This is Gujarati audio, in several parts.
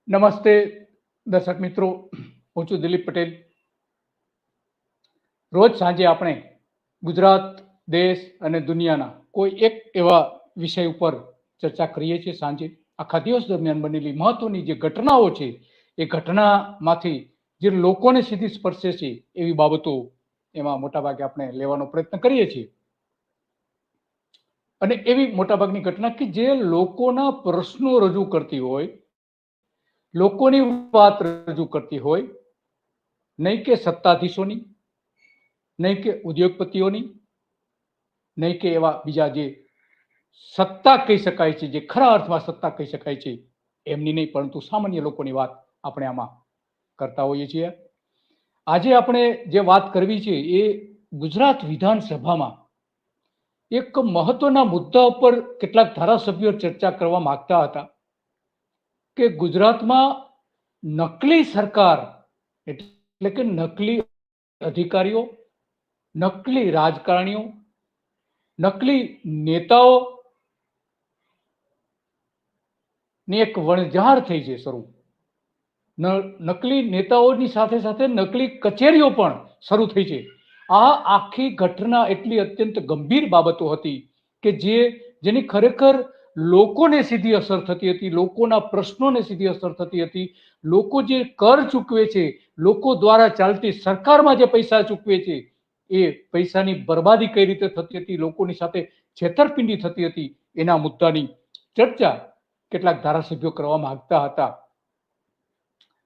નમસ્તે દર્શક મિત્રો, હું છું દિલીપ પટેલ. રોજ સાંજે આપણે ગુજરાત, દેશ અને દુનિયાના કોઈ એક એવા વિષય ઉપર ચર્ચા કરીએ છીએ. સાંજે આખા દિવસ દરમિયાન બનેલી મહત્વની જે ઘટનાઓ છે એ ઘટનામાંથી જે લોકોને સીધી સ્પર્શે છે એવી બાબતો એમાં મોટાભાગે આપણે લેવાનો પ્રયત્ન કરીએ છીએ. અને એવી મોટાભાગની ઘટના કે જે લોકોના પ્રશ્નો રજૂ કરતી હોય, લોકોની વાત રજૂ કરતી હોય, નહીં કે સત્તાધીશોની, નહીં કે ઉદ્યોગપતિઓની, નહીં કે એવા બીજા જે સત્તા કહી શકાય છે, જે ખરા અર્થમાં સત્તા કહી શકાય છે એમની નહીં, પરંતુ સામાન્ય લોકોની વાત આપણે આમાં કરતા હોઈએ છીએ. આજે આપણે જે વાત કરવી છે એ ગુજરાત વિધાનસભામાં એક મહત્વના મુદ્દા ઉપર કેટલાક ધારાસભ્યો ચર્ચા કરવા માંગતા હતા કે ગુજરાતમાં નકલી સરકાર એટલે કે નકલી અધિકારીઓ, નકલી રાજકારણીઓ, નકલી નેતાઓ ની એક વણઝાર થઈ છે શરૂ. નકલી નેતાઓની સાથે સાથે નકલી કચેરીઓ પણ શરૂ થઈ છે. આ આખી ઘટના એટલી અત્યંત ગંભીર બાબતો હતી કે જેની ખરેખર લોકોને સીધી અસર થતી હતી, લોકોના પ્રશ્નોને સીધી અસર થતી હતી. લોકો જે કર ચૂકવે છે, લોકો દ્વારા ચાલતી સરકારમાં જે પૈસા ચૂકવે છે એ પૈસાની બરબાદી કઈ રીતે થતી હતી, લોકોની સાથે છેતરપિંડી થતી હતી, એના મુદ્દાની ચર્ચા કેટલાક ધારાસભ્યો કરવા માંગતા હતા.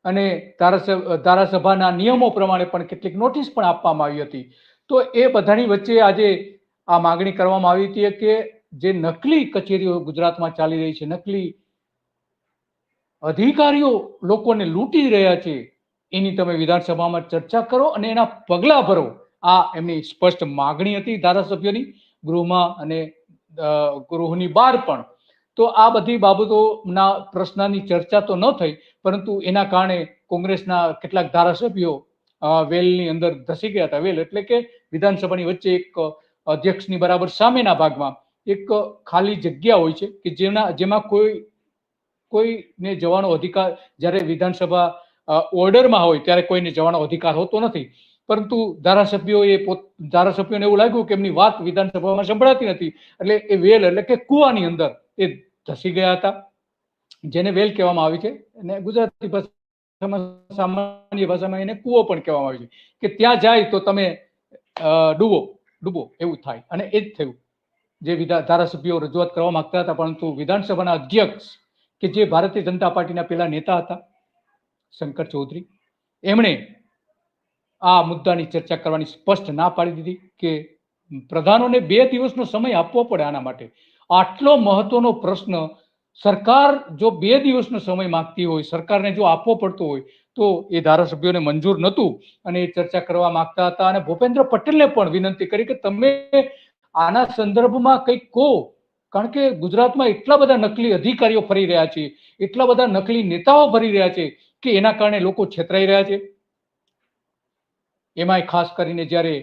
અને ધારાસભાના નિયમો પ્રમાણે પણ કેટલીક નોટિસ પણ આપવામાં આવી હતી. તો એ બધાની વચ્ચે આજે આ માંગણી કરવામાં આવી હતી કે જે નકલી કચેરીઓ ગુજરાતમાં ચાલી રહી છે, નકલી અધિકારીઓ લોકોને લૂંટી રહ્યા છે, એની તમે વિધાનસભામાં ચર્ચા કરો અને એના પગલા ભરો. આ એમની સ્પષ્ટ માંગણી હતી ધારાસભ્યોની, ગૃહમાં અને ગૃહની બહાર પણ. તો આ બધી બાબતોના પ્રશ્નની ચર્ચા તો ન થઈ, પરંતુ એના કારણે કોંગ્રેસના કેટલાક ધારાસભ્યો વેલની અંદર ધસી ગયા હતા. વેલ એટલે કે વિધાનસભાની વચ્ચે એક અધ્યક્ષની બરાબર સામેના ભાગમાં એક ખાલી જગ્યા હોય છે કે જેમાં કોઈને જવાનો અધિકાર, જ્યારે વિધાનસભા ઓર્ડરમાં હોય ત્યારે કોઈને જવાનો અધિકાર હોતો નથી. પરંતુ ધારાસભ્યોને એવું લાગ્યું કે એમની વાત વિધાનસભામાં સંભળાતી નથી, એટલે એ વેલ એટલે કે કુવાની અંદર એ ધસી ગયા હતા, જેને વેલ કહેવામાં આવી છે. અને ગુજરાતી ભાષામાં, સામાન્ય ભાષામાં એને કૂવો પણ કહેવામાં આવે છે, કે ત્યાં જાય તો તમે ડૂબો એવું થાય. અને એ જ થયું. જે ધારાસભ્યો રજૂઆત કરવા માંગતા હતા, પરંતુ વિધાનસભાના અધ્યક્ષ કે જે ભારતીય જનતા પાર્ટીના પેલા નેતા હતા શંકર ચૌધરી, એમણે આ મુદ્દાની ચર્ચા કરવાની સ્પષ્ટ ના પાડી દીધી કે પ્રધાનોને 2 દિવસનો સમય આપવો પડે આના માટે. આટલો મહત્વનો પ્રશ્ન સરકાર જો 2 દિવસનો સમય માંગતી હોય, સરકારને જો આપવો પડતો હોય, તો એ ધારાસભ્યોને મંજૂર નહોતું અને એ ચર્ચા કરવા માંગતા હતા. અને ભૂપેન્દ્ર પટેલને પણ વિનંતી કરી કે તમે આના સંદર્ભમાં કંઈક કહો, કારણ કે ગુજરાતમાં એટલા બધા નકલી અધિકારીઓ ફરી રહ્યા છે, એટલા બધા નકલી નેતાઓ ફરી રહ્યા છે કે એના કારણે લોકો છેતરાઈ રહ્યા છે. એમાંય ખાસ કરીને જ્યારે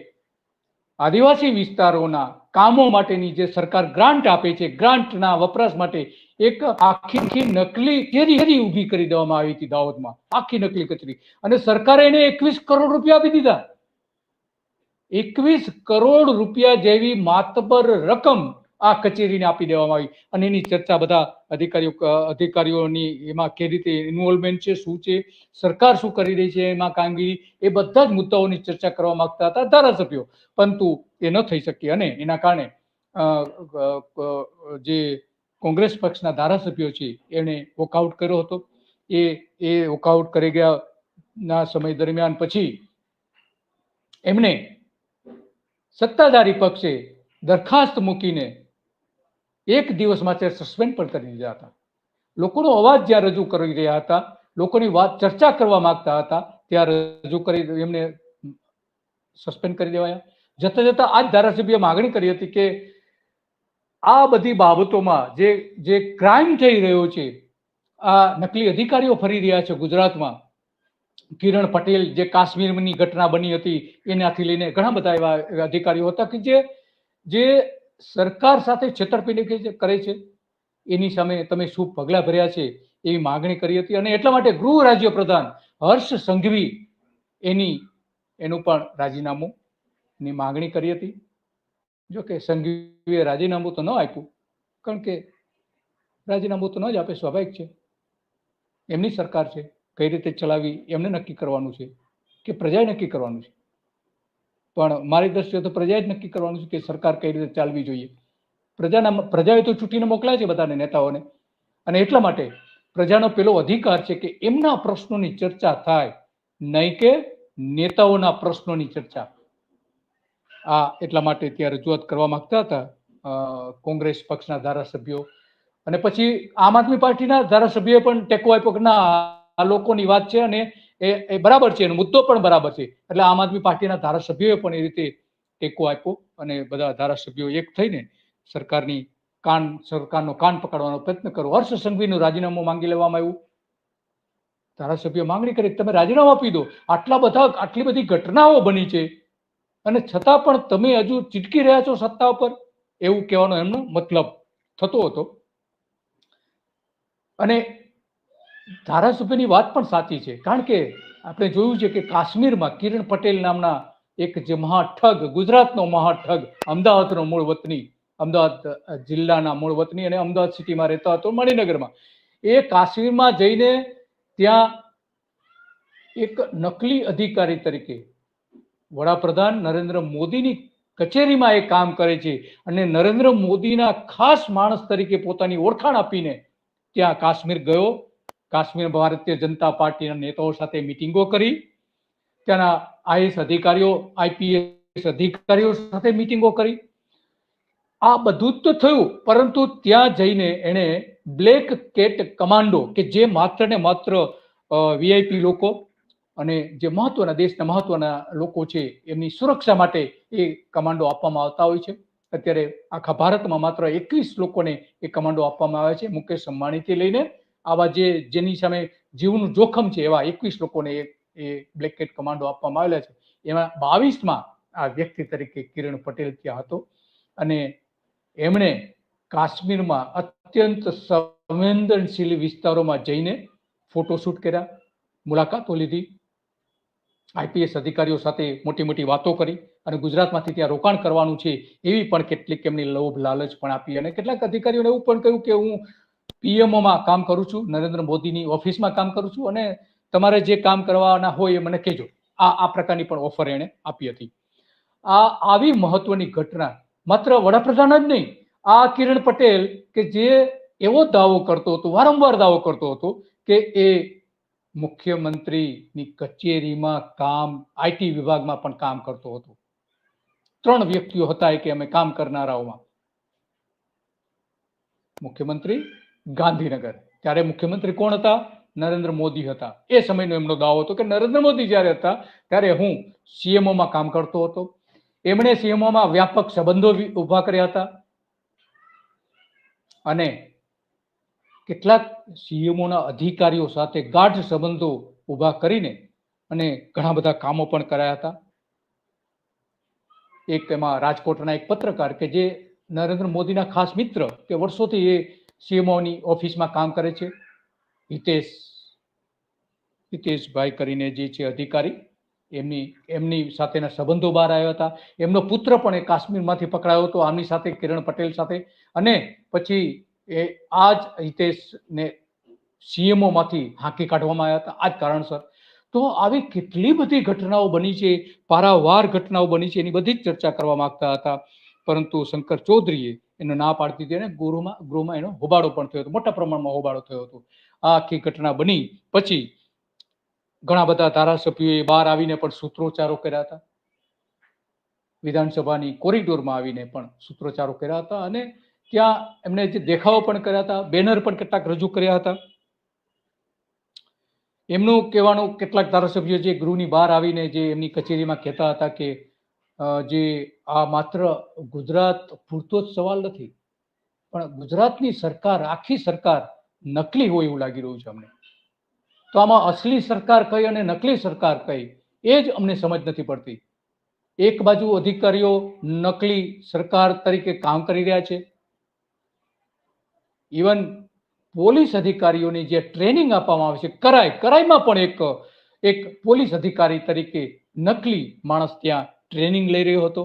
આદિવાસી વિસ્તારોના કામો માટેની જે સરકાર ગ્રાન્ટ આપે છે, ગ્રાન્ટના વપરાશ માટે એક આખી નકલી કચેરી ઊભી કરી દેવામાં આવી હતી દાહોદમાં, આખી નકલી કચેરી. અને સરકારે એને 21 કરોડ રૂપિયા આપી દીધા. 21 કરોડ રૂપિયા જેવી માતબર રકમ આ કચેરીને આપી દેવામાં આવી. અને એની ચર્ચા બધા અધિકારીઓની એમાં કઈ રીતે ઇન્વોલ્વમેન્ટ છે, શું છે, સરકાર શું કરી રહી છે એમાં કામગીરી, એ બધા જ મુદ્દાઓની ચર્ચા કરવા માંગતા હતા ધારાસભ્યો, પરંતુ એ ન થઈ શકી. અને એના કારણે જે કોંગ્રેસ પક્ષના ધારાસભ્યો છે એણે વોકઆઉટ કર્યો હતો. એ વોકઆઉટ કરી ગયા ના સમય દરમિયાન પછી એમને સત્તાધારી પક્ષે દરખાસ્ત મૂકીને 1 દિવસ માટે સસ્પેન્ડ પણ કરી દીધા હતા. લોકોનો અવાજ જ્યાં રજૂ કરી રહ્યા હતા, લોકોની વાત ચર્ચા કરવા માંગતા હતા, ત્યાં રજૂ કરી એમને સસ્પેન્ડ કરી દેવાયા. જતા જતા આ જ ધારાસભ્ય માંગણી કરી હતી કે આ બધી બાબતોમાં જે ક્રાઇમ થઈ રહ્યો છે, આ નકલી અધિકારીઓ ફરી રહ્યા છે ગુજરાતમાં. કિરણ પટેલ, જે કાશ્મીરની ઘટના બની હતી, એનાથી લઈને ઘણા બધા એવા અધિકારીઓ હતા કે જે સરકાર સાથે છેતરપિંડી કરે છે. એની સામે તમે શું પગલા ભર્યા છે એવી માગણી કરી હતી. અને એટલા માટે ગૃહ રાજ્ય પ્રધાન હર્ષ સંઘવી એનું પણ રાજીનામું ની માગણી કરી હતી. જો કે સંઘવીએ રાજીનામું તો ન આપ્યું, કારણ કે રાજીનામું તો ન જ આપે, સ્વાભાવિક છે. એમની સરકાર છે, કઈ રીતે ચલાવી એમને નક્કી કરવાનું છે કે પ્રજાએ નક્કી કરવાનું છે. પણ મારી દ્રષ્ટિએ તો પ્રજાએ જ નક્કી કરવાનું છે કે સરકાર કઈ રીતે ચાલવી જોઈએ. પ્રજાએ તો ચૂંટીને મોકલાય છે બધાને, નેતાઓને, અને એટલા માટે પ્રજાનો પેલો અધિકાર છે કે એમના પ્રશ્નોની ચર્ચા થાય, નહીં કે નેતાઓના પ્રશ્નોની ચર્ચા. એટલા માટે ત્યાં રજૂઆત કરવા માંગતા હતા કોંગ્રેસ પક્ષના ધારાસભ્યો, અને પછી આમ આદમી પાર્ટીના ધારાસભ્યોએ પણ ટેકો આપ્યો કે ના, આ લોકોની વાત છે અને એ બરાબર છે, એનો મુદ્દો પણ બરાબર છે. એટલે આમ આદમી પાર્ટીના ધારાસભ્યોએ પણ એ રીતે ટેકો આપ્યો અને બધા ધારાસભ્યો એક થઈને સરકારનો કાન પકડવાનો પ્રયત્ન કર્યો. હર્ષ સંઘવીનું રાજીનામું માંગી લેવામાં આવ્યું. ધારાસભ્યો માંગણી કરી તમે રાજીનામું આપી દો, આટલી બધી ઘટનાઓ બની છે અને છતાં પણ તમે હજુ ચીટકી રહ્યા છો સત્તા ઉપર, એવું કહેવાનો એમનો મતલબ થતો હતો. અને ધારાસભ્યની વાત પણ સાચી છે, કારણ કે આપણે જોયું છે કે કાશ્મીરમાં કિરણ પટેલ નામના એક જે મહાઠગ, ગુજરાતનો મહાઠગ, અમદાવાદનો મૂળ વતની, અમદાવાદ જિલ્લાના મૂળ વતની અને અમદાવાદ સિટીમાં રહેતો હતો, મણિનગરમાં, એ કાશ્મીરમાં જઈને ત્યાં એક નકલી અધિકારી તરીકે વડાપ્રધાન નરેન્દ્ર મોદીની કચેરીમાં એ કામ કરે છે અને નરેન્દ્ર મોદીના ખાસ માણસ તરીકે પોતાની ઓળખાણ આપીને ત્યાં કાશ્મીર ગયો. કાશ્મીર ભારતીય જનતા પાર્ટીના નેતાઓ સાથે મિટિંગો કરી, ત્યાંના આઈએસ અધિકારીઓ, આઈપીએસ અધિકારીઓ સાથે મિટિંગો કરી. આ બધું જ તો થયું, પરંતુ ત્યાં જઈને એને બ્લેક કેટ કમાન્ડો, કે જે માત્ર ને માત્ર વીઆઈપી લોકો અને જે દેશના મહત્વના લોકો છે એમની સુરક્ષા માટે એ કમાન્ડો આપવામાં આવતા હોય છે. અત્યારે આખા ભારતમાં માત્ર 21 લોકોને એ કમાન્ડો આપવામાં આવે છે. મુકેશ અંબાણીથી લઈને આવા જેની સામે જીવનું જોખમ છે એવા 21 લોકોને એ બ્લેક કેટ કમાન્ડો આપવામાં આવેલા છે. એમાં 22માં આ વ્યક્તિ તરીકે કિરણ પટેલ ત્યાં હતો અને એમણે કાશ્મીરમાં અત્યંત સંવેદનશીલ વિસ્તારોમાં જઈને ફોટોશૂટ કર્યા, મુલાકાતો લીધી, આઈપીએસ અધિકારીઓ સાથે મોટી મોટી વાતો કરી અને ગુજરાતમાંથી ત્યાં રોકાણ કરવાનું છે એવી પણ કેટલીક એમની લોભ લાલચ પણ આપી. અને કેટલાક અધિકારીઓને એવું પણ કહ્યું કે હું પીએમઓમાં કામ કરું છું, નરેન્દ્ર મોદીની ઓફિસમાં કામ કરું છું, અને તમારે જે કામ કરવાના હોય એ મને કહેજો. આ પ્રકારની પણ ઓફર એણે આપી હતી. આવી મહત્વની ઘટના માત્ર વડાપ્રધાન જ નહીં, આ કિરણ પટેલ કે જે એવો દાવો કરતો હતો, વારંવાર દાવો કરતો હતો કે એ મુખ્યમંત્રીની કચેરીમાં કામ, આઈટી વિભાગમાં પણ કામ કરતો હતો. 3 વ્યક્તિઓ હતા કે અમે કામ કરનારાઓમાં. મુખ્યમંત્રી ગાંધીનગર, ત્યારે મુખ્યમંત્રી કોણ હતા? નરેન્દ્ર મોદી હતા. એ સમયનો એમનો દાવો હતો કે નરેન્દ્ર મોદી જ્યારે હતા ત્યારે હું સીએમઓમાં કામ કરતો હતો. એમણે સીએમઓમાં વ્યાપક સંબંધો ઉભા કર્યા હતા અને કેટલાક સીએમઓના અધિકારીઓ સાથે ગાઢ સંબંધો ઉભા કરીને અને ઘણા બધા કામો પણ કરાયા હતા. એમાં રાજકોટના એક પત્રકાર કે જે નરેન્દ્ર મોદીના ખાસ મિત્ર, કે વર્ષોથી એ સીએમઓની ઓફિસમાં કામ કરે છે, હિતેશભાઈ કરીને જે છે અધિકારી, એમની સાથેના સંબંધો બહાર આવ્યા હતા. એમનો પુત્ર પણ એ કાશ્મીરમાંથી પકડાયો હતો આમની સાથે, કિરણ પટેલ સાથે. અને પછી આ જ હિતેશને સીએમઓમાંથી હાંકી કાઢવામાં આવ્યા હતા આ જ કારણસર. તો આવી કેટલી બધી ઘટનાઓ બની છે, પારાવાર ઘટનાઓ બની છે, એની બધી જ ચર્ચા કરવા માંગતા હતા. પરંતુ શંકર ચૌધરીએ એને ના પાડતી હતી અને ગૃહમાં એનો હોબાળો પણ થયો હતો, મોટા પ્રમાણમાં હોબાળો થયો હતો. આ આખી ઘટના બની પછી ઘણા બધા ધારાસભ્યોએ બહાર આવીને પણ સૂત્રોચ્ચારો કર્યા હતા, વિધાનસભાની કોરિડોરમાં આવીને પણ સૂત્રોચ્ચારો કર્યા હતા અને ત્યાં એમને જે દેખાવો પણ કર્યા હતા, બેનર પણ કેટલાક રજૂ કર્યા હતા. એમનું કહેવાનું, કેટલાક ધારાસભ્યો જે ગૃહની બહાર આવીને જે એમની કચેરીમાં કહેતા હતા કે જે આ માત્ર ગુજરાત પૂરતો જ સવાલ નથી, પણ ગુજરાતની સરકાર, આખી સરકાર નકલી હોય એવું લાગી રહ્યું છે અમને. તો આમાં અસલી સરકાર કઈ અને નકલી સરકાર કઈ એ જ અમને સમજ નથી પડતી. એક બાજુ અધિકારીઓ નકલી સરકાર તરીકે કામ કરી રહ્યા છે, ઇવન પોલીસ અધિકારીઓની જે ટ્રેનિંગ આપવામાં આવે છે કરાઈમાં પણ એક પોલીસ અધિકારી તરીકે નકલી માણસ ત્યાં ટ્રેનિંગ લઈ રહ્યો હતો.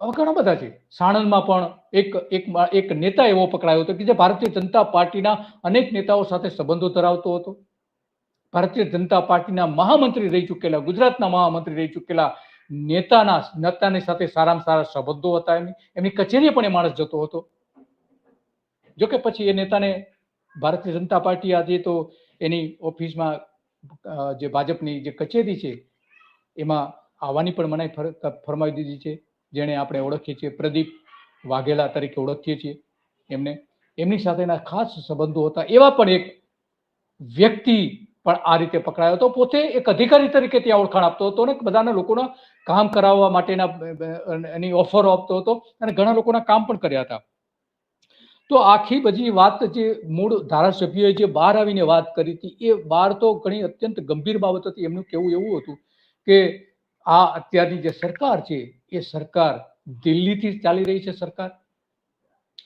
ઘણા બધા છે. સાણંદમાં પણ એક નેતા એવો પકડાયો હતો કે જે ભારતીય જનતા પાર્ટીના અનેક નેતાઓ સાથે સંબંધો ધરાવતો હતો. ભારતીય જનતા પાર્ટીના મહામંત્રી રહી ચૂકેલા, ગુજરાતના મહામંત્રી રહી ચૂકેલા નેતાની સાથે સારામાં સારા સંબંધો હતા. એમની કચેરીએ પણ એ માણસ જતો હતો. જોકે પછી એ નેતાને ભારતીય જનતા પાર્ટી આજે તો એની ઓફિસમાં જે ભાજપની જે કચેરી છે એમાં આવવાની પણ મનાઈ ફરમાવી દીધી છે. જેને આપણે ઓળખીએ છીએ પ્રદીપ વાઘેલા તરીકે ઓળખીએ છીએ એમની સાથેના ખાસ સંબંધો હતા. એવા પણ એક વ્યક્તિ પણ આ રીતે પકડાયો હતો. પોતે એક અધિકારી તરીકે ત્યાં ઓળખાણ આપતો હતો અને બધાના લોકોના કામ કરાવવા માટેના એની ઓફરો આપતો હતો અને ઘણા લોકોના કામ પણ કર્યા હતા. તો આખી બધી વાત જે મૂળ ધારાસભ્યોએ જે બહાર આવીને વાત કરી હતી એ બહાર તો ઘણી અત્યંત ગંભીર બાબત હતી. એમનું કહેવું એવું હતું કે આ અત્યારની જે સરકાર છે એ સરકાર દિલ્હીથી ચાલી રહી છે. સરકાર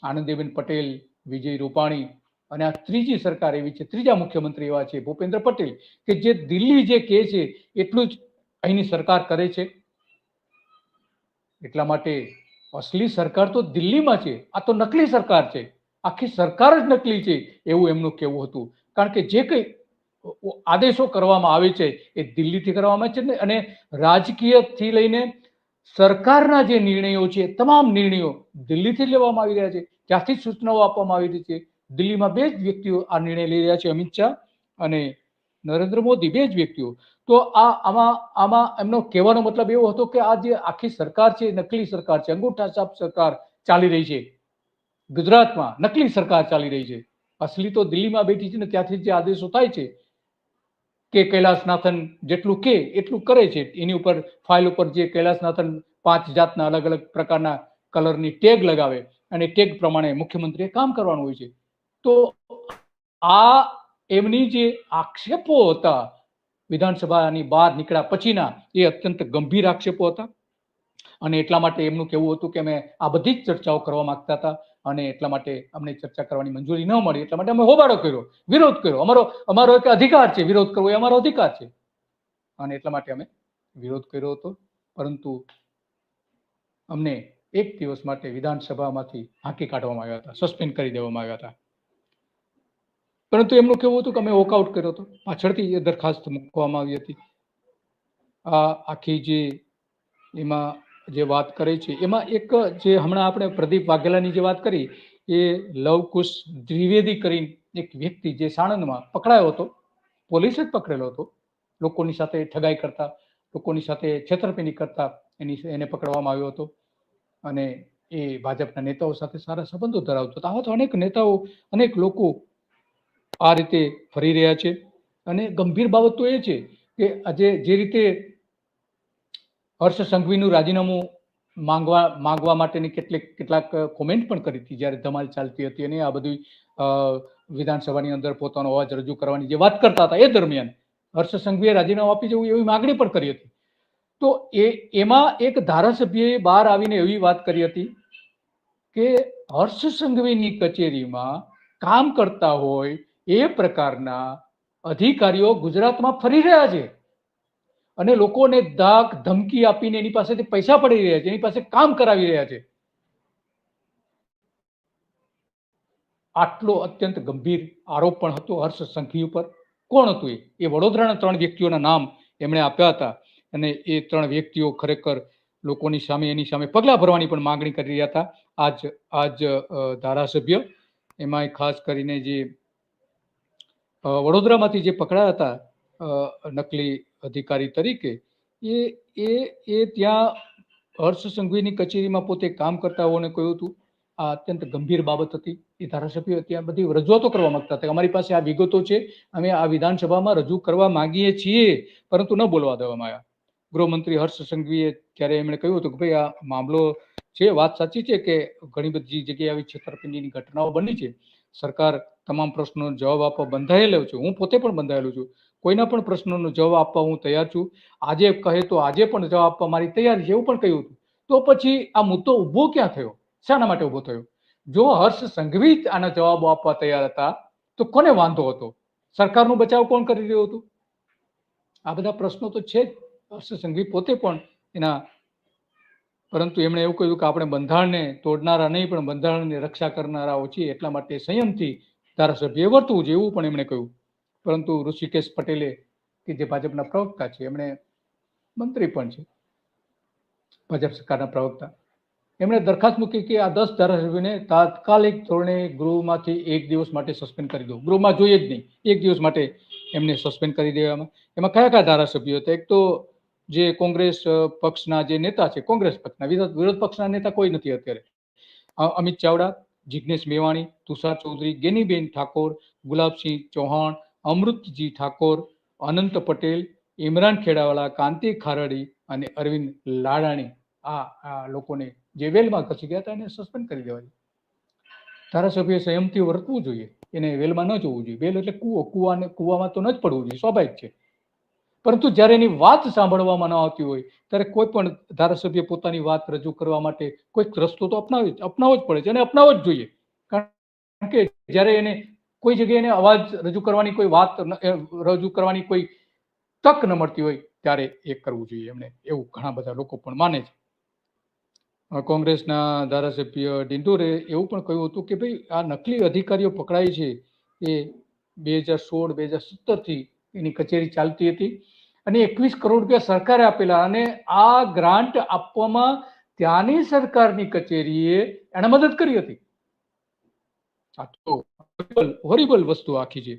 આનંદીબેન પટેલ, વિજય રૂપાણી અને આ ત્રીજી સરકાર એવી છે, ત્રીજા મુખ્યમંત્રી એવા છે ભૂપેન્દ્ર પટેલ, કે જે દિલ્હી જે કહે છે એટલું જ અહીંની સરકાર કરે છે. એટલા માટે અસલી સરકાર તો દિલ્હીમાં છે, આ તો નકલી સરકાર છે. આખી સરકાર જ નકલી છે એવું એમનું કહેવું હતું. કારણ કે જે કંઈ આદેશો કરવામાં આવે છે એ દિલ્હીથી કરવામાં છે અને રાજકીયથી લઈને સરકારના જે નિર્ણયો છે તમામ નિર્ણયો દિલ્હીથી લેવામાં આવી રહ્યા છે. ત્યાંથી સૂચનાઓ આપવામાં આવી રહી છે. દિલ્હીમાં બે જ વ્યક્તિઓ આ નિર્ણય લઈ રહ્યા છે, અમિત શાહ અને નરેન્દ્ર મોદી, બે જ વ્યક્તિઓ. તો આમાં એમનો કહેવાનો મતલબ એવો હતો કે આ જે આખી સરકાર છે નકલી સરકાર છે, અંગૂઠા છાપ સરકાર ચાલી રહી છે. ગુજરાતમાં નકલી સરકાર ચાલી રહી છે. અસલી તો દિલ્હીમાં બેઠી છે ને ત્યાંથી જે આદેશો થાય છે કે કૈલાસનાથન જેટલું કે એટલું કરે છે. એની ઉપર ફાઇલ ઉપર જે કૈલાસનાથન 5 જાતના અલગ અલગ પ્રકારના કલરની ટેગ લગાવે અને ટેગ પ્રમાણે મુખ્યમંત્રીએ કામ કરવાનું હોય છે. તો આ એમની જે આક્ષેપો હતા વિધાનસભાની બહાર નીકળ્યા પછીના એ અત્યંત ગંભીર આક્ષેપો હતા અને એટલા માટે એમનું કહેવું હતું કે અમે આ બધી જ ચર્ચાઓ કરવા માંગતા હતા અને એટલા માટે અમને ચર્ચા કરવાની મંજૂરી ન મળી. એટલા માટે અમે હોબાળો કર્યો, વિરોધ કર્યો. અમારો એક અધિકાર છે, વિરોધ કરવો એ અમારો અધિકાર છે અને એટલા માટે અમે વિરોધ કર્યો હતો. પરંતુ અમને એક દિવસ માટે વિધાનસભામાંથી હાંકી કાઢવામાં આવ્યા હતા, સસ્પેન્ડ કરી દેવામાં આવ્યા હતા. પરંતુ એમનું કેવું હતું કે અમે વોકઆઉટ કર્યો હતો, પાછળથી એ દરખાસ્ત મૂકવામાં આવી હતી. આ આખી જે એમાં જે વાત કરે છે એમાં એક જે હમણાં આપણે પ્રદીપ વાઘેલાની જે વાત કરી એ લવકુશ દ્વિવેદી કરીને એક વ્યક્તિ જે સાણંદમાં પકડાયો હતો, પોલીસે જ પકડેલો હતો. લોકોની સાથે ઠગાઈ કરતા, લોકોની સાથે છેતરપિંડી કરતા એને પકડવામાં આવ્યો હતો અને એ ભાજપના નેતાઓ સાથે સારા સંબંધો ધરાવતો હતો. આવા તો અનેક નેતાઓ, અનેક લોકો આ રીતે ફરી રહ્યા છે. અને ગંભીર બાબત તો એ છે કે આજે જે રીતે હર્ષ સંઘવીનું રાજીનામું માંગવા માટેની કેટલાક કોમેન્ટ પણ કરી હતી જ્યારે ધમાલ ચાલતી હતી અને આ બધી વિધાનસભાની અંદર પોતાનો અવાજ રજૂ કરવાની જે વાત કરતા હતા એ દરમિયાન હર્ષ સંઘવીએ રાજીનામું આપી જવું એવી માગણી પણ કરી હતી. તો એમાં એક ધારાસભ્યએ બહાર આવીને એવી વાત કરી હતી કે હર્ષ સંઘવીની કચેરીમાં કામ કરતા હોય એ પ્રકારના અધિકારીઓ ગુજરાતમાં ફરી રહ્યા છે અને લોકોને ધાક ધમકી આપીને એની પાસેથી પૈસા પડી રહ્યા છે, એની પાસે કામ કરાવી રહ્યા છે. આટલો અત્યંત ગંભીર આરોપ પણ હતો હર્ષ સંઘવી ઉપર. કોણ હતું એ વડોદરાના 3 વ્યક્તિઓના નામ એમણે આપ્યા હતા અને એ 3 વ્યક્તિઓ ખરેખર લોકોની સામે એની સામે પગલાં ભરવાની પણ માંગણી કરી રહ્યા હતા. આજ ધારાસભ્ય એમાં ખાસ કરીને જે વડોદરામાંથી જે પકડાયા હતા નકલી અધિકારી તરીકે એ ત્યાં હર્ષ સંઘવીની કચેરીમાં પોતે કામ કરતા હોવાને કહ્યું હતું. આ અત્યંત ગંભીર બાબત હતી. એ ધારાસભ્યો ત્યાં બધી રજૂઆતો કરવા માંગતા હતા. અમારી પાસે આ વિગતો છે, અમે આ વિધાનસભામાં રજૂ કરવા માંગીએ છીએ, પરંતુ ન બોલવા દેવામાં આવ્યા. ગૃહમંત્રી હર્ષ સંઘવીએ ત્યારે એમણે કહ્યું હતું કે ભાઈ આ મામલો છે, વાત સાચી છે કે ઘણી બધી જગ્યાએ આવી છેતરપિંડીની ઘટનાઓ બની છે. સરકાર તમામ પ્રશ્નોનો જવાબ આપવા બંધાયેલો છે. હું પોતે પણ બંધાયેલો છું. કોઈના પણ પ્રશ્નોનો જવાબ આપવા હું તૈયાર છું. આજે કહે તો આજે પણ જવાબ આપવા મારી તૈયારી છે એવું પણ કહ્યું હતું. તો પછી આ મુદ્દો ઊભો ક્યાં થયો? શાના માટે ઊભો થયો? જો હર્ષ સંઘવી આના જવાબો આપવા તૈયાર હતા તો કોને વાંધો હતો? સરકારનો બચાવ કોણ કરી રહ્યું હતું? આ બધા પ્રશ્નો તો છે જ. હર્ષ સંઘવી પોતે પણ એના, પરંતુ એમણે એવું કહ્યું કે આપણે બંધારણને તોડનારા નહીં પણ બંધારણની રક્ષા કરનારાઓ છીએ, એટલા માટે સંયમથી ધારાસભ્યએ વર્તવું જોઈએ એવું પણ એમણે કહ્યું. પરંતુ ઋષિકેશ પટેલે, કે જે ભાજપના પ્રવક્તા છે, એમણે મંત્રી પણ છે ભાજપ સરકારના પ્રવક્તા, એમણે દરખાસ્ત મૂકી કે આ 10 ધારાસભ્યોને તાત્કાલિક ધોરણે ગૃહમાંથી 1 દિવસ માટે સસ્પેન્ડ કરી દો. ગૃહમાં જોઈએ જ નહીં, 1 દિવસ માટે એમને સસ્પેન્ડ કરી દેવામાં. એમાં કયા કયા ધારાસભ્યો હતા? એક તો જે કોંગ્રેસ પક્ષના જે નેતા છે, કોંગ્રેસ પક્ષના, વિરોધ પક્ષના નેતા કોઈ નથી અત્યારે. અમિત ચાવડા, જિગ્નેશ મેવાણી, તુષાર ચૌધરી, ગેનીબેન ઠાકોર, ગુલાબસિંહ ચૌહાણ, અમૃતજી ઠાકોર, અનંત પટેલ, ઇમરાન ખેડાવાલા, કાંતિ ખારડી અને અરવિંદ લાડાણી, આ લોકોને જે વેલમાં ખસી ગયા હતા એને સસ્પેન્ડ કરી દેવા જોઈએ. ધારાસભ્ય સંયમથી વર્તવું જોઈએ, એને વેલમાં ન જોવું જોઈએ. વેલ એટલે કૂવો, કૂવામાં તો ન જ પડવું જોઈએ, સ્વાભાવિક છે. પરંતુ જ્યારે એની વાત સાંભળવામાં ન આવતી હોય ત્યારે કોઈ પણ ધારાસભ્ય પોતાની વાત રજૂ કરવા માટે કોઈક રસ્તો તો અપનાવવો જ પડે છે અને અપનાવવો જ જોઈએ. કારણ કે જ્યારે એને કોઈ જગ્યાએ એને અવાજ રજૂ કરવાની, કોઈ વાત રજૂ કરવાની કોઈ તક ન મળતી હોય ત્યારે એ કરવું જોઈએ એમણે, એવું ઘણા બધા લોકો પણ માને છે. કોંગ્રેસના ધારાસભ્ય ડિંડોરે એવું પણ કહ્યું હતું કે ભાઈ આ નકલી અધિકારીઓ પકડાય છે એ 2016, 2017 થી એની કચેરી ચાલતી હતી અને 21 કરોડ રૂપિયા સરકારે આપેલા, અને આ ગ્રાન્ટ આપવામાં ત્યાંની સરકારની કચેરીએ એને મદદ કરી હતી. આ તો હોરિબલ વસ્તુ આખી છે.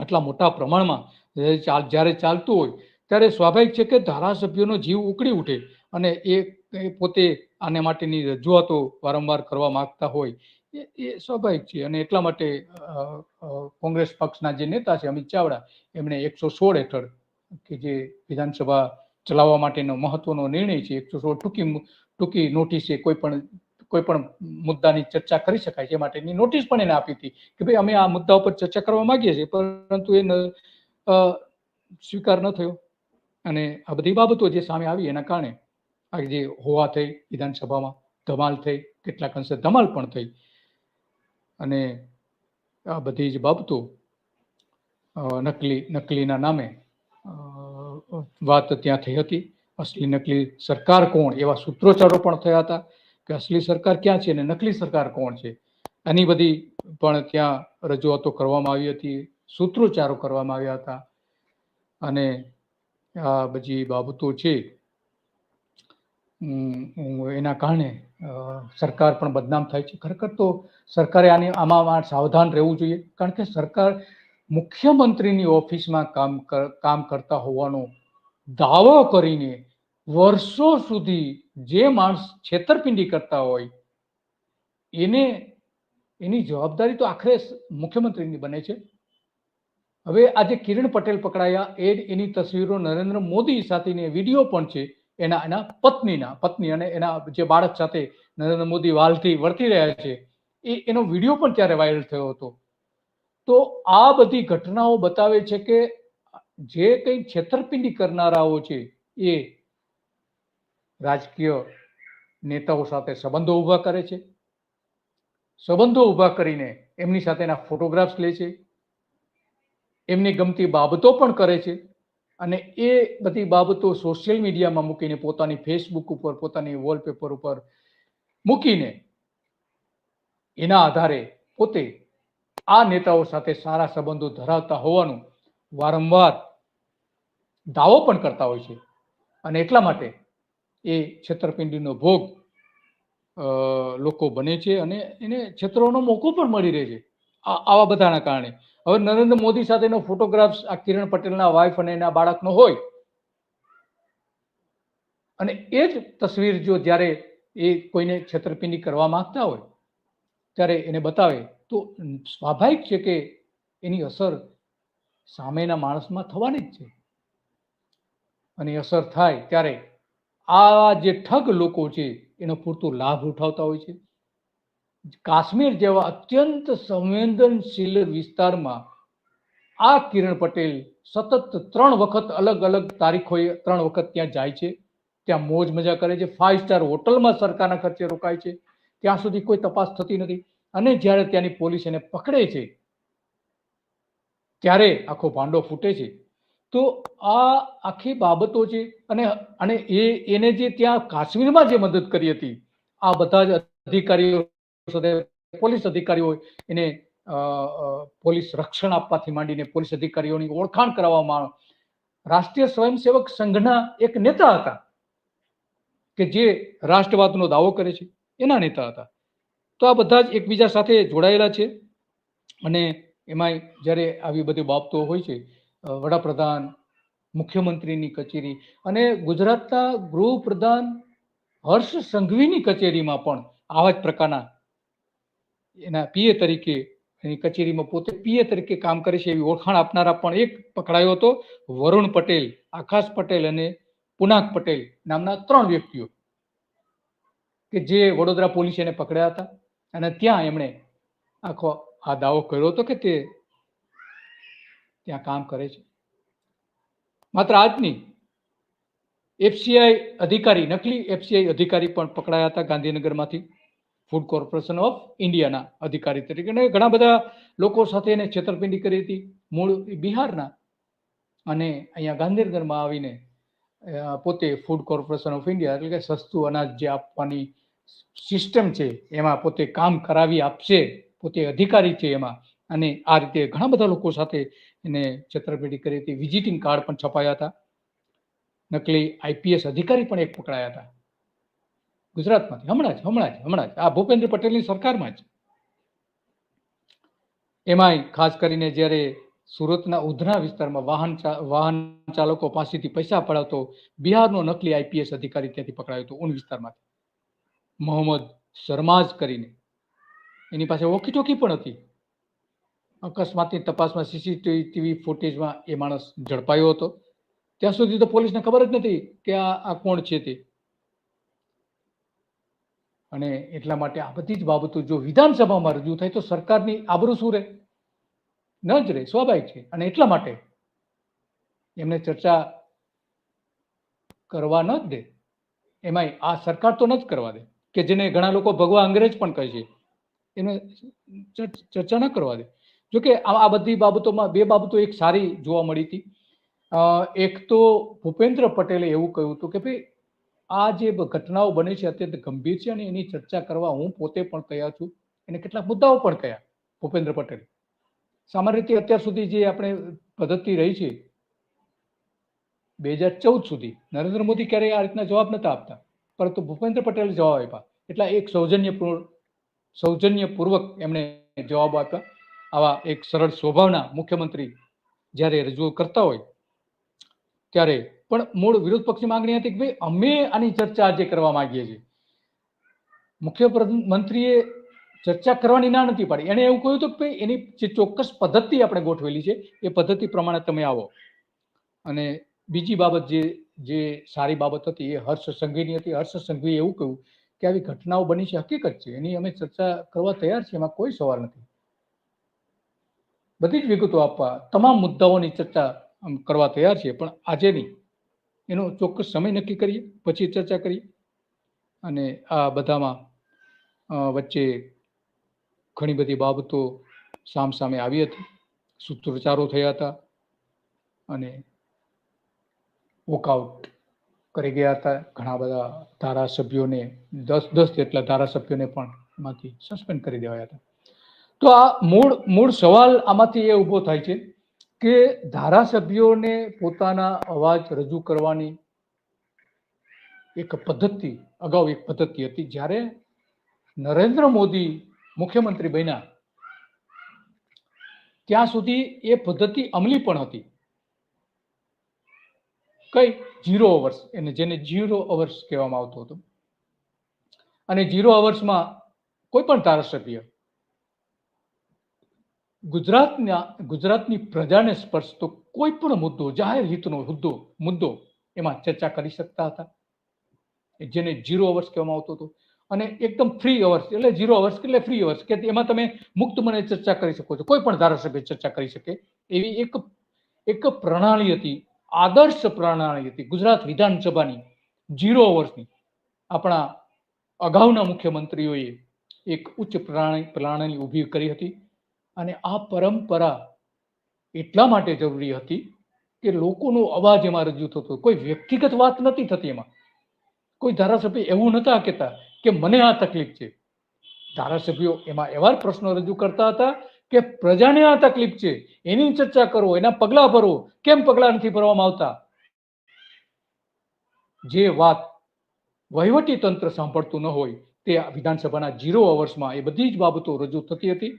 આટલા મોટા પ્રમાણમાં જ્યારે ચાલતું હોય ત્યારે સ્વાભાવિક છે કે ધારાસભ્યોનો જીવ ઉકળી ઉઠે અને એ પોતે આને માટેની રજૂઆતો વારંવાર કરવા માંગતા હોય એ સ્વાભાવિક છે. અને એટલા માટે કોંગ્રેસ પક્ષના જે નેતા છે અમિત ચાવડા, એમણે 116 હેઠળ, કે જે વિધાનસભા ચલાવવા માટેનો મહત્વનો નિર્ણય છે, 116 ટૂંકી નોટિસ છે, કોઈ પણ મુદ્દાની ચર્ચા કરી શકાય છે માટેની નોટિસ પણ એને આપી હતી કે ભાઈ અમે આ મુદ્દા ઉપર ચર્ચા કરવા માંગીએ છીએ, પરંતુ એ સ્વીકાર ન થયો. અને આ બધી બાબતો જે સામે આવી એના કારણે આ જે હોવા થઈ વિધાનસભામાં, ધમાલ થઈ, કેટલાક અંશે ધમાલ પણ થઈ, અને આ બધી જ બાબતો નકલીના નામે વાત ત્યાં થઈ હતી. અસલી નકલી સરકાર કોણ, એવા સૂત્રોચ્ચારો પણ થયા હતા કે અસલી સરકાર ક્યાં છે અને નકલી સરકાર કોણ છે, આની બધી પણ ત્યાં રજૂઆતો કરવામાં આવી હતી, સૂત્રોચ્ચારો કરવામાં આવ્યા હતા. અને આ બધી બાબતો છે એના કારણે સરકાર પણ બદનામ થાય છે. ખરેખર તો સરકારે આમાં સાવધાન રહેવું જોઈએ, કારણ કે સરકાર મુખ્યમંત્રીની ઓફિસમાં કામ કરતા હોવાનો દાવો કરીને વર્ષો સુધી જે માણસ છેતરપિંડી કરતા હોય એની જવાબદારી તો આખરે મુખ્યમંત્રીની બને છે. હવે આજે કિરણ પટેલ પકડાયા, એની તસવીરો નરેન્દ્ર મોદી સાથેની વિડીયો પણ છે, એના પત્ની અને એના જે બાળક સાથે નરેન્દ્ર મોદી વાલથી વર્તી રહ્યા છે એનો વિડીયો પણ ત્યારે વાયરલ થયો હતો. તો આ બધી ઘટનાઓ બતાવે છે કે જે કંઈ છેતરપિંડી કરનારાઓ છે એ રાજકીય નેતાઓ સાથે સંબંધો ઉભા કરે છે, સંબંધો ઉભા કરીને એમની સાથેના ફોટોગ્રાફ્સ લે છે, એમની ગમતી બાબતો પણ કરે છે, અને એ બધી બાબતો સોશિયલ મીડિયામાં મૂકીને, પોતાની ફેસબુક ઉપર, પોતાની વોલપેપર ઉપર મૂકીને એના આધારે પોતે આ નેતાઓ સાથે સારા સંબંધો ધરાવતા હોવાનું વારંવાર દાવો પણ કરતા હોય છે. અને એટલા માટે એ છેતરપિંડીનો ભોગ લોકો બને છે અને એને છેતરવાનો મોકો પણ મળી રહે છે આવા બધાના કારણે. હવે નરેન્દ્ર મોદી સાથેનો ફોટોગ્રાફ્સ આ કિરણ પટેલના વાઇફ અને એના બાળકનો હોય, અને એ જ તસવીર જો જ્યારે એ કોઈને છેતરપિંડી કરવા માંગતા હોય ત્યારે એને બતાવે તો સ્વાભાવિક છે કે એની અસર સામેના માણસમાં થવાની જ છે. અને અસર થાય ત્યારે આ જે ઠગ લોકો છે એનો પૂરતો લાભ ઉઠાવતા હોય છે. કાશ્મીર જેવા અત્યંત સંવેદનશીલ વિસ્તારમાં આ કિરણ પટેલ સતત 3 વખત અલગ અલગ તારીખોએ 3 વખત ત્યાં જાય છે, ત્યાં મોજ મજા કરે છે, 5 સ્ટાર હોટલમાં સરકારના ખર્ચે રોકાય છે, ત્યાં સુધી કોઈ તપાસ થતી નથી. અને જ્યારે ત્યાંની પોલીસ એને પકડે છે ત્યારે આખો ભાંડો ફૂટે છે. તો આ આખી બાબતો છે. અને એને જે ત્યાં કાશ્મીરમાં જે મદદ કરી હતી, આ બધા જ અધિકારીઓ સાથે પોલીસ અધિકારીઓ એને પોલીસ રક્ષણ આપવાથી માંડીને પોલીસ અધિકારીઓની ઓળખાણ કરાવવામાં, રાષ્ટ્રીય સ્વયંસેવક સંઘના એક નેતા હતા કે જે રાષ્ટ્રવાદનો દાવો કરે છે, એના નેતા હતા. તો આ બધા જ એકબીજા સાથે જોડાયેલા છે. અને એમાં જ્યારે આવી બધી બાબતો હોય છે, વડાપ્રધાન, મુખ્યમંત્રીની કચેરી અને ગુજરાતના ગૃહપ્રધાન હર્ષ સંઘવીની કચેરીમાં પણ આવા જ પ્રકારના એના પીએ તરીકે એની કચેરીમાં પોતે પીએ તરીકે કામ કરે છે એવી ઓળખાણ આપનારા પણ એક પકડાયો હતો, વરુણ પટેલ, આકાશ પટેલ અને પુનાક પટેલ નામના 3 વ્યક્તિઓ કે જે વડોદરા પોલીસે એને પકડ્યા હતા. અને ત્યાં એમણે આખો આ દાવો કર્યો હતો કે તે ત્યાં કામ કરે છે. માત્ર આજ નહીં, એફસીઆઈ અધિકારી, નકલી એફસીઆઈ અધિકારી પણ પકડાયા હતા ગાંધીનગરમાંથી, ફૂડ કોર્પોરેશન ઓફ ઇન્ડિયાના અધિકારી તરીકે. અને ઘણા બધા લોકો સાથે એને છેતરપિંડી કરી હતી, મૂળ બિહારના, અને અહીંયા ગાંધીનગરમાં આવીને પોતે ફૂડ કોર્પોરેશન ઓફ ઇન્ડિયા એટલે કે સસ્તું અનાજ જે આપવાની સિસ્ટમ છે એમાં પોતે કામ કરાવી આપશે, પોતે અધિકારી છે એમાં. અને આ રીતે ઘણા બધા લોકો સાથે એને છેતરપિંડી કરી હતી. વિઝિટિંગ કાર્ડ પણ છપાયા હતા. નકલી આઈપીએસ અધિકારી પણ એક પકડાયા હતા ગુજરાતમાંથી, હમણાં જ આ ભૂપેન્દ્ર પટેલની સરકારમાં જ. એમાંય ખાસ કરીને જ્યારે સુરતના ઉધના વિસ્તારમાં વાહન ચાલકો પાસેથી પૈસા પડાવતો બિહારનો નકલી આઈપીએસ અધિકારી ત્યાંથી પકડાયો હતો, ઉન વિસ્તારમાંથી, મોહમ્મદ શર્માજ કરીને. એની પાસે વોકી ટોકી પણ હતી. અકસ્માતની તપાસમાં સીસીટીવી ફૂટેજમાં એ માણસ ઝડપાયો હતો. ત્યાં સુધી તો પોલીસને ખબર જ નથી કે આ કોણ છે તે. અને એટલા માટે આ બધી જ બાબતો જો વિધાનસભામાં રજૂ થાય તો સરકારની આબરૂ શું રહે? ન જ રહે, સ્વાભાવિક છે. અને એટલા માટે એમને ચર્ચા કરવા ન જ દે. એમાંય આ સરકાર તો ન જ કરવા દે, કે જેને ઘણા લોકો ભગવા અંગ્રેજ પણ કહે છે, એને ચર્ચા ન કરવા દે. જોકે આ બધી બાબતોમાં 2 બાબતો એક સારી જોવા મળી હતી. એક તો ભૂપેન્દ્ર પટેલે એવું કહ્યું હતું કે ભાઈ આ જે ઘટનાઓ બને છે અત્યંત ગંભીર છે અને એની ચર્ચા કરવા હું પોતે પણ તૈયાર છું. એને કેટલાક મુદ્દાઓ પણ કહ્યા ભૂપેન્દ્ર પટેલ. સામાન્ય રીતે અત્યાર સુધી જે આપણે પદ્ધતિ રહી છે 2014 સુધી, નરેન્દ્ર મોદી ક્યારેય આ રીતના જવાબ નતા આપતા, પરંતુ ભૂપેન્દ્ર પટેલે જવાબ આપ્યા. એટલે એક સૌજન્યપૂર્વક એમણે જવાબ આપ્યા. આવા એક સરળ સ્વભાવના મુખ્યમંત્રી જ્યારે રજૂ કરતા હોય ત્યારે. પણ મૂળ વિરોધ પક્ષની માંગણી હતી કે ભાઈ અમે આની ચર્ચા આજે કરવા માંગીએ છીએ. મુખ્યમંત્રીએ ચર્ચા કરવાની ના નથી પાડી. એને એવું કહ્યું હતું કે ભાઈ એની જે ચોક્કસ પદ્ધતિ આપણે ગોઠવેલી છે એ પદ્ધતિ પ્રમાણે તમે આવો. અને બીજી બાબત જે સારી બાબત હતી એ હર્ષ સંઘવીની હતી. હર્ષ સંઘવીએ એવું કહ્યું કે આવી ઘટનાઓ બની છે, હકીકત છે, એની અમે ચર્ચા કરવા તૈયાર છીએ, એમાં કોઈ સવાલ નથી. બધી જ વિગતો આપવા, તમામ મુદ્દાઓની ચર્ચા કરવા તૈયાર છીએ, પણ આજે નહીં, એનો ચોક્કસ સમય નક્કી કરીએ, પછી ચર્ચા કરીએ. અને આ બધામાં વચ્ચે ઘણી બધી બાબતો સામે આવી હતી, સૂત્રોચ્ચારો થયા હતા અને વોકઆઉટ કરી ગયા હતા. ઘણા બધા ધારાસભ્યોને 10 જેટલા ધારાસભ્યોને પણ એમાંથી સસ્પેન્ડ કરી દેવાયા હતા. તો આ મૂળ સવાલ આમાંથી એ ઊભો થાય છે કે ધારાસભ્યોને પોતાના અવાજ રજૂ કરવાની એક પદ્ધતિ હતી. જ્યારે નરેન્દ્ર મોદી મુખ્યમંત્રી બન્યા ત્યાં સુધી એ પદ્ધતિ અમલી પણ હતી. કઈ 0 અવર્સ, જેને 0 અવર્સ કહેવામાં આવતું હતું. અને 0 અવર્સમાં કોઈ પણ ધારાસભ્ય ગુજરાતની પ્રજાને સ્પર્શતો કોઈ પણ મુદ્દો, જાહેર હિતનો મુદ્દો એમાં ચર્ચા કરી શકતા હતા, જેને 0 અવર્સ કહેવામાં આવતું હતું. અને એકદમ ફ્રી અવર્સ, એટલે 0 અવર્સ એટલે ફ્રી અવર્સ, કે એમાં તમે મુક્ત મને ચર્ચા કરી શકો છો, કોઈ પણ ધારાસભ્ય ચર્ચા કરી શકે એવી એક પ્રણાલી હતી, આદર્શ પ્રણાલી હતી ગુજરાત વિધાનસભાની 0 અવર્સની. આપણા અગાઉના મુખ્યમંત્રીઓએ એક ઉચ્ચ પ્રણાલી ઊભી કરી હતી. અને આ પરંપરા એટલા માટે જરૂરી હતી કે લોકોનો અવાજ એમાં રજૂ થતો. કોઈ વ્યક્તિગત વાત નથી થતી એમાં. કોઈ ધારાસભ્ય એવું નતા કહેતા કે મને આ તકલીફ છે. ધારાસભ્યો એમાં એવા પ્રશ્નો રજૂ કરતા હતા કે પ્રજાને આ તકલીફ છે, એની ચર્ચા કરો, એના પગલા ભરો. કેમ પગલા નથી ભરવામાં આવતા? જે વાત વહીવટી તંત્ર સાંભળતું ન હોય તે વિધાનસભાના 0 અવર્સમાં એ બધી જ બાબતો રજૂ થતી હતી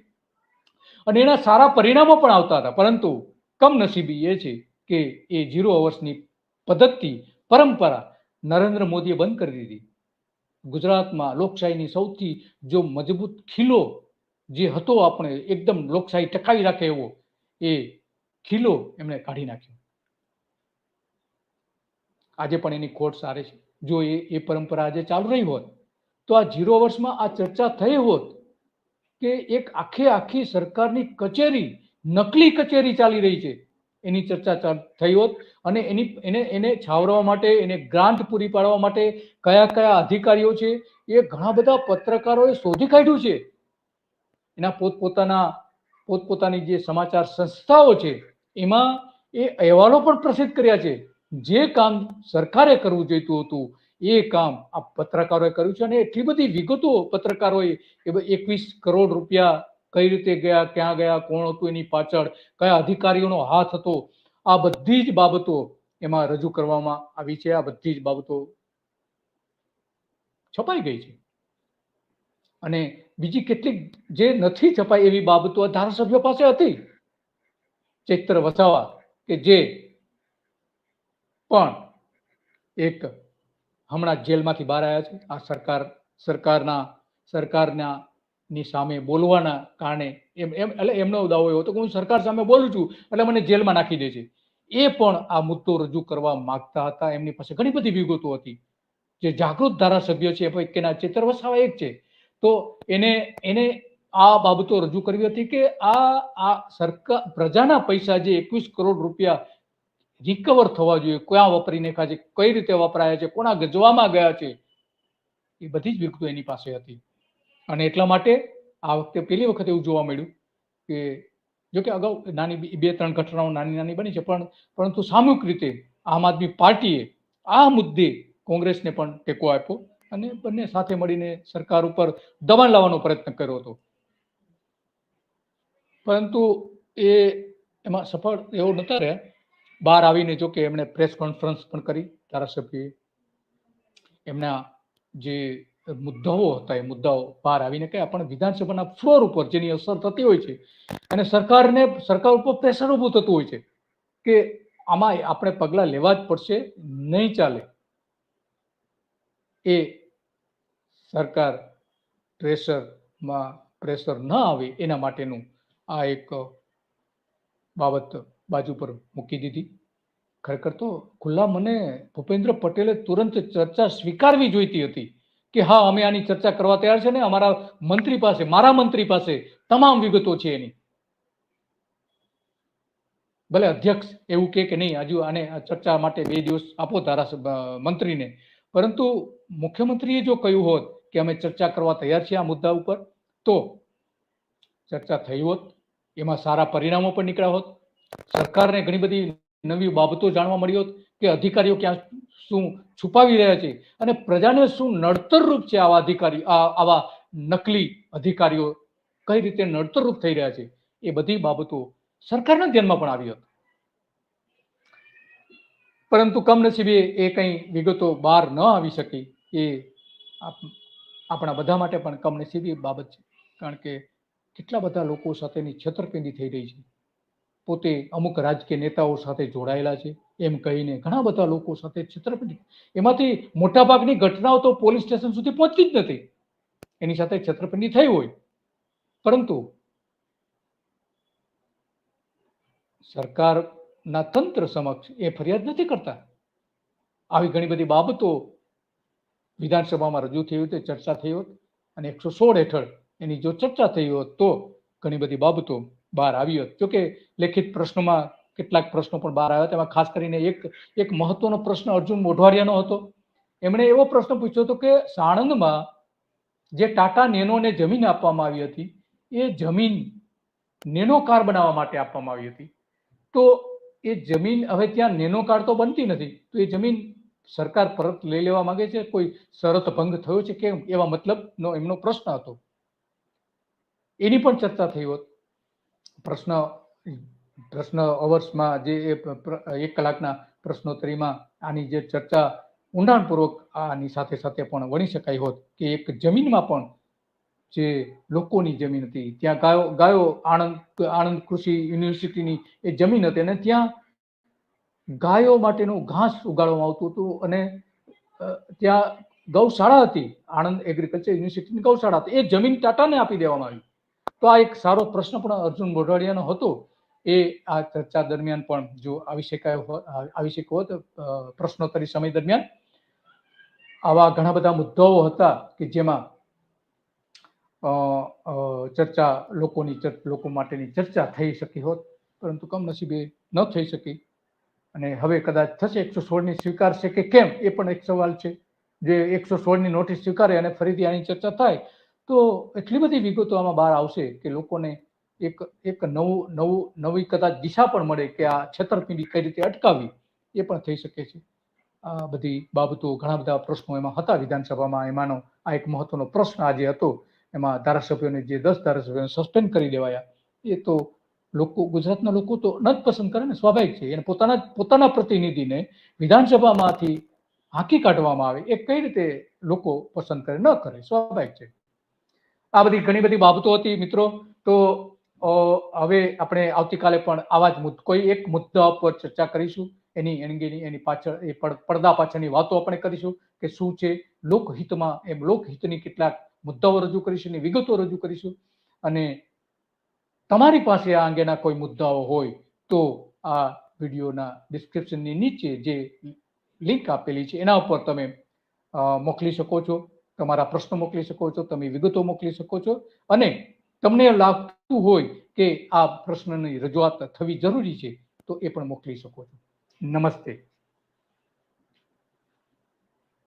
અને એના સારા પરિણામો પણ આવતા હતા. પરંતુ કમનસીબી એ છે કે એ 0 અવર્સની પદ્ધતિ, પરંપરા નરેન્દ્ર મોદીએ બંધ કરી દીધી. ગુજરાતમાં લોકશાહીની સૌથી જો મજબૂત ખીલો જે હતો, આપણે એકદમ લોકશાહી ટકાવી રાખે એવો, એ ખીલો એમણે કાઢી નાખ્યો. આજે પણ એની ખોટ સારે છે. જો એ પરંપરા આજે ચાલુ રહી હોત તો આ 0 વર્ષમાં આ ચર્ચા થઈ હોત કે એક આખી સરકારની કચેરી, નકલી કચેરી ચાલી રહી છે, એની ચર્ચા થઈ હોત અને એને છાવરવા માટે, એને ગ્રાન્ટ પૂરી પાડવા માટે કયા અધિકારીઓ છે એ ઘણા બધા પત્રકારોએ શોધી કાઢ્યું છે. એના પોતપોતાની જે સમાચાર સંસ્થાઓ છે એમાં એ અહેવાલો પણ પ્રસિદ્ધ કર્યા છે. જે કામ સરકારે કરવું જોઈતું હતું એ કામ આ પત્રકારોએ કર્યું છે. અને એટલી બધી વિગતો પત્રકારોએ, 21 કરોડ રૂપિયા કઈ રીતે ગયા, ક્યાં ગયા, કોણ હતું એની પાછળ, કયા અધિકારીઓનો હાથ હતો, આ બધી જ બાબતો એમાં રજૂ કરવામાં આવી છે. આ બધી જ બાબતો છપાઈ ગઈ છે. અને બીજી કેટલીક જે નથી છપાઈ એવી બાબતો ધારાસભ્યો પાસે હતી. ચૈત્ર વસાવા કે જે પણ એક હમણાં જેલમાંથી બહાર આવ્યા છે આ સરકારના ની સામે બોલવાના કારણે. એટલે એમનો દાવો એવો હતો કે હું સરકાર સામે બોલું છું એટલે મને જેલમાં નાખી દે છે. એ પણ આ મુદ્દો રજૂ કરવા માંગતા હતા. એમની પાસે ઘણી બધી વિગતો હતી. જે જાગૃત ધારાસભ્ય છે પૈકીના ચૈત્ર વસાવા એક છે. તો એને આ બાબતો રજૂ કરવી હતી કે આ સરકાર પ્રજાના પૈસા જે 21 કરોડ રૂપિયા રિકવર થવા જોઈએ, ક્યાં વાપરી નાખ્યા છે, કઈ રીતે વપરાયા છે, કોના ગજવામાં ગયા છે, એ બધી જ વિગતો એની પાસે હતી. અને એટલા માટે આ વખતે પહેલી વખત એવું જોવા મળ્યું કે જોકે અગાઉ 2-3 ઘટનાઓ નાની બની છે, પરંતુ સામૂહિક રીતે આમ આદમી પાર્ટીએ આ મુદ્દે કોંગ્રેસને પણ ટેકો આપ્યો અને બંને સાથે મળીને સરકાર ઉપર દબાણ લાવવાનો પ્રયત્ન કર્યો હતો. પરંતુ એમાં સફળ એવો નતા રહ્યા. બહાર આવીને જો કે એમણે પ્રેસ કોન્ફરન્સ પણ કરી. ધારાસભ્યએ એમના જે મુદ્દાઓ હતા એ મુદ્દાઓ બહાર આવીને કહ્યા. પણ વિધાનસભાના ફ્લોર ઉપર જેની અસર થતી હોય છે અને સરકાર ઉપર પ્રેશર ઊભું થતું હોય છે કે આમાં આપણે પગલાં લેવા જ પડશે, નહીં ચાલે. એ સરકાર પ્રેશર ન આવે એના માટેનું આ એક બાબત બાજુ પર મૂકી દીધી. ખરેખર તો ખુલ્લા મને ભૂપેન્દ્ર પટેલે તુરંત ચર્ચા સ્વીકારવી જોઈતી હતી કે હા, અમે આની ચર્ચા કરવા તૈયાર છે ને અમારા મારા મંત્રી પાસે તમામ વિગતો છે એની. ભલે અધ્યક્ષ એવું કે નહીં, હજુ આને ચર્ચા માટે 2 દિવસ આપો મંત્રીને, પરંતુ મુખ્યમંત્રીએ જો કહ્યું હોત કે અમે ચર્ચા કરવા તૈયાર છીએ આ મુદ્દા ઉપર, તો ચર્ચા થઈ હોત. એમાં સારા પરિણામો પણ નીકળ્યા હોત. સરકારને ઘણી બધી નવી બાબતો જાણવા મળી હોત કે અધિકારીઓ ક્યાં શું છુપાવી રહ્યા છે અને પ્રજાને શું નડતરરૂપ છે. આવા નકલી અધિકારીઓ કઈ રીતે નડતરરૂપ થઈ રહ્યા છે, એ બધી બાબતો સરકારના ધ્યાનમાં પણ આવી હતી. પરંતુ કમનસીબે એ કંઈ વિગતો બહાર ન આવી શકી. એ આપણા બધા માટે પણ કમનસીબી બાબત છે. કારણ કે કેટલા બધા લોકો સાથેની છેતરપિંડી થઈ રહી છે. પોતે અમુક રાજકીય નેતાઓ સાથે જોડાયેલા છે એમ કહીને ઘણા બધા લોકો સાથે છેતરપિંડી. એમાંથી મોટાભાગની ઘટનાઓ તો પોલીસ સ્ટેશન સુધી પહોંચતી જ નથી. એની સાથે છેતરપિંડી થઈ હોય, પરંતુ સરકારના તંત્ર સમક્ષ એ ફરિયાદ નથી કરતા. આવી ઘણી બધી બાબતો વિધાનસભામાં રજૂ થઈ હોત, ચર્ચા થઈ હોત અને 116 હેઠળ એની જો ચર્ચા થઈ હોત તો ઘણી બધી બાબતો બહાર આવી હોત. જોકે લેખિત પ્રશ્નોમાં કેટલાક પ્રશ્નો પણ બહાર આવ્યા. તેમાં ખાસ કરીને એક મહત્વનો પ્રશ્ન અર્જુન મોઢવાડિયાનો હતો. એમણે એવો પ્રશ્ન પૂછ્યો હતો કે સાણંદમાં જે ટાટા નેનોને જમીન આપવામાં આવી હતી એ જમીન નેનો કાર બનાવવા માટે આપવામાં આવી હતી. તો એ જમીન હવે ત્યાં નેનો કાર તો બનતી નથી, તો એ જમીન સરકાર પરત લઈ લેવા માંગે છે, કોઈ શરત ભંગ થયો છે કેમ, એવા મતલબનો એમનો પ્રશ્ન હતો. એની પણ ચર્ચા થઈ હોત. પ્રશ્ન અવર્સમાં જે 1 કલાકના પ્રશ્નોત્તરીમાં આની જે ચર્ચા ઊંડાણપૂર્વક આની સાથે સાથે પણ વણી શકાય હોત કે એક જમીનમાં પણ જે લોકોની જમીન હતી, ત્યાં ગાયો આણંદ કૃષિ યુનિવર્સિટીની એ જમીન હતી અને ત્યાં ગાયો માટેનું ઘાસ ઉગાડવામાં આવતું હતું અને ત્યાં ગૌશાળા હતી, આણંદ એગ્રીકલ્ચર યુનિવર્સિટીની ગૌશાળા હતી, એ જમીન ટાટાને આપી દેવામાં આવી. તો આ એક સારો પ્રશ્ન પણ અર્જુન મોઢવાડિયાનો હતો. એ આ ચર્ચા દરમિયાન પણ જો આવી શક્યો હોત પ્રશ્નોત્તરી સમય દરમિયાન આવા ઘણા બધા મુદ્દાઓ હતા કે જેમાં ચર્ચા લોકો માટેની ચર્ચા થઈ શકી હોત, પરંતુ કમનસીબે ન થઈ શકી. અને હવે કદાચ થશે 116ની સ્વીકારશે કે કેમ, એ પણ એક સવાલ છે. જે 116ની નોટિસ સ્વીકારે અને ફરીથી આની ચર્ચા થાય તો એટલી બધી વિગતો આમાં બહાર આવશે કે લોકોને એક નવી કદાચ દિશા પણ મળે કે આ છેતરપિંડી કઈ રીતે અટકાવવી, એ પણ થઈ શકે છે. આ બધી બાબતો, ઘણા બધા પ્રશ્નો એમાં હતા વિધાનસભામાં. એમાંનો આ એક મહત્વનો પ્રશ્ન આજે હતો. એમાં ધારાસભ્યોને જે 10 ધારાસભ્યોને સસ્પેન્ડ કરી દેવાયા, એ તો ગુજરાતના લોકો તો ન જ પસંદ કરે ને, સ્વાભાવિક છે. એને પોતાના પ્રતિનિધિને વિધાનસભામાંથી હાંકી કાઢવામાં આવે એ કઈ રીતે લોકો પસંદ કરે? ન કરે, સ્વાભાવિક છે. આ બધી ઘણી બધી બાબતો હતી મિત્રો. તો હવે આપણે આવતીકાલે પણ આવા જ કોઈ એક મુદ્દા પર ચર્ચા કરીશું. એની પાછળ એ પડદા પાછળની વાતો આપણે કરીશું કે શું છે લોકહિતમાં, એમ લોકહિતની કેટલાક મુદ્દાઓ રજૂ કરીશું, એની વિગતો રજૂ કરીશું. અને તમારી પાસે આ અંગેના કોઈ મુદ્દાઓ હોય તો આ વિડીયોના ડિસ્ક્રિપ્શનની નીચે જે લિંક આપેલી છે એના ઉપર તમે મોકલી શકો છો, તમારા પ્રશ્નો મોકલી શકો છો, તમે વિગતો મોકલી શકો છો. અને તમને લાગતું હોય કે આ પ્રશ્નની રજૂઆત થવી જરૂરી છે તો એ પણ મોકલી શકો છો. નમસ્તે.